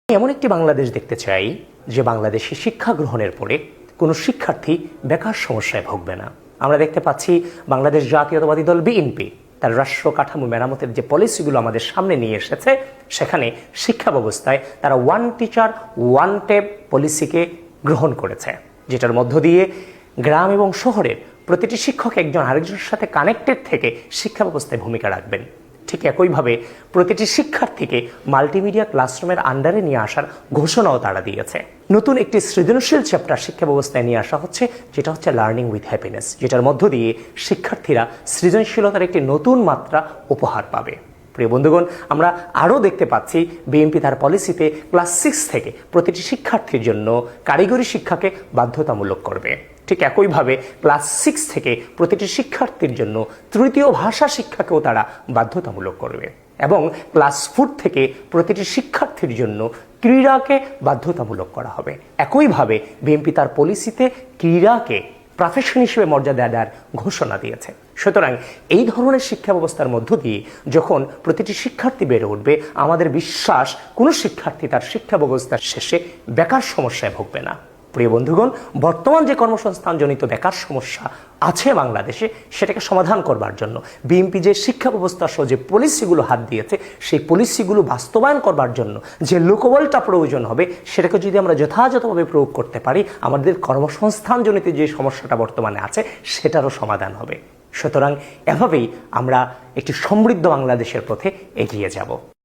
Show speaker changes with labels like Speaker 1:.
Speaker 1: এমন একটি বাংলাদেশ দেখতে চাই যে বাংলাদেশে শিক্ষা গ্রহণের পরে কোনো শিক্ষার্থী বেকার সমস্যায় ভুগবে না। আমরা দেখতে পাচ্ছি বাংলাদেশ জাতীয়তাবাদী দল বিএনপি তার রাষ্ট্র কাঠামো মেরামতের যে পলিসিগুলো আমাদের সামনে নিয়ে এসেছে, সেখানে শিক্ষা ব্যবস্থায় তারা ওয়ান টিচার ওয়ান ট্যাব পলিসিকে গ্রহণ করেছে, যেটার মধ্য দিয়ে গ্রাম এবং শহরের প্রতিটি শিক্ষক একজন আরেকজনের সাথে কানেক্টেড থেকে শিক্ষা ব্যবস্থায় ভূমিকা রাখবেন। ঠিক একইভাবে প্রতিটি শিক্ষার্থীকে মাল্টিমিডিয়া ক্লাসরুমের আন্ডারে নিয়ে আসার ঘোষণাও তারা দিয়েছে। নতুন একটি সৃজনশীল চ্যাপ্টার শিক্ষা ব্যবস্থায় নিয়ে আসা হচ্ছে, যেটা হচ্ছে লার্নিং উইথ হ্যাপিনেস, যেটার মধ্য দিয়ে শিক্ষার্থীরা সৃজনশীলতার একটি নতুন মাত্রা উপহার পাবে। প্রিয় বন্ধুগণ, আমরা আরও দেখতে পাচ্ছি বিএনপি তার পলিসিতে ক্লাস 6 থেকে প্রতিটি শিক্ষার্থীর জন্য কারিগরি শিক্ষাকে বাধ্যতামূলক করবে। ঠিক একইভাবে ক্লাস 6 থেকে প্রতিটি শিক্ষার্থীর জন্য তৃতীয় ভাষা শিক্ষাকেও তারা বাধ্যতামূলক করবে, এবং ক্লাস 4 থেকে প্রতিটি শিক্ষার্থীর জন্য ক্রীড়াকে বাধ্যতামূলক করা হবে। একইভাবে বিএনপি তার পলিসিতে ক্রীড়াকে প্রফেশন হিসেবে মর্যাদা দেওয়ার ঘোষণা দিয়েছে। সুতরাং এই ধরনের শিক্ষা ব্যবস্থার মধ্য দিয়ে যখন প্রতিটি শিক্ষার্থী বেড়ে উঠবে, আমাদের বিশ্বাস কোনো শিক্ষার্থী তার শিক্ষা ব্যবস্থার শেষে বেকার সমস্যায় ভুগবে না। প্রিয় বন্ধুগণ, বর্তমান যে কর্মসংস্থানজনিত বেকার সমস্যা আছে বাংলাদেশে, সেটাকে সমাধান করবার জন্য বিএনপি যে শিক্ষা ব্যবস্থা সহ যে পলিসিগুলো হাত দিয়েছে, সেই পলিসিগুলো বাস্তবায়ন করবার জন্য যে লোকবলটা প্রয়োজন হবে, সেটাকে যদি আমরা যথাযথভাবে প্রয়োগ করতে পারি, আমাদের কর্মসংস্থানজনিত যে সমস্যাটা বর্তমানে আছে সেটারও সমাধান হবে। সুতরাং এভাবেই আমরা একটি সমৃদ্ধ বাংলাদেশের পথে এগিয়ে যাব।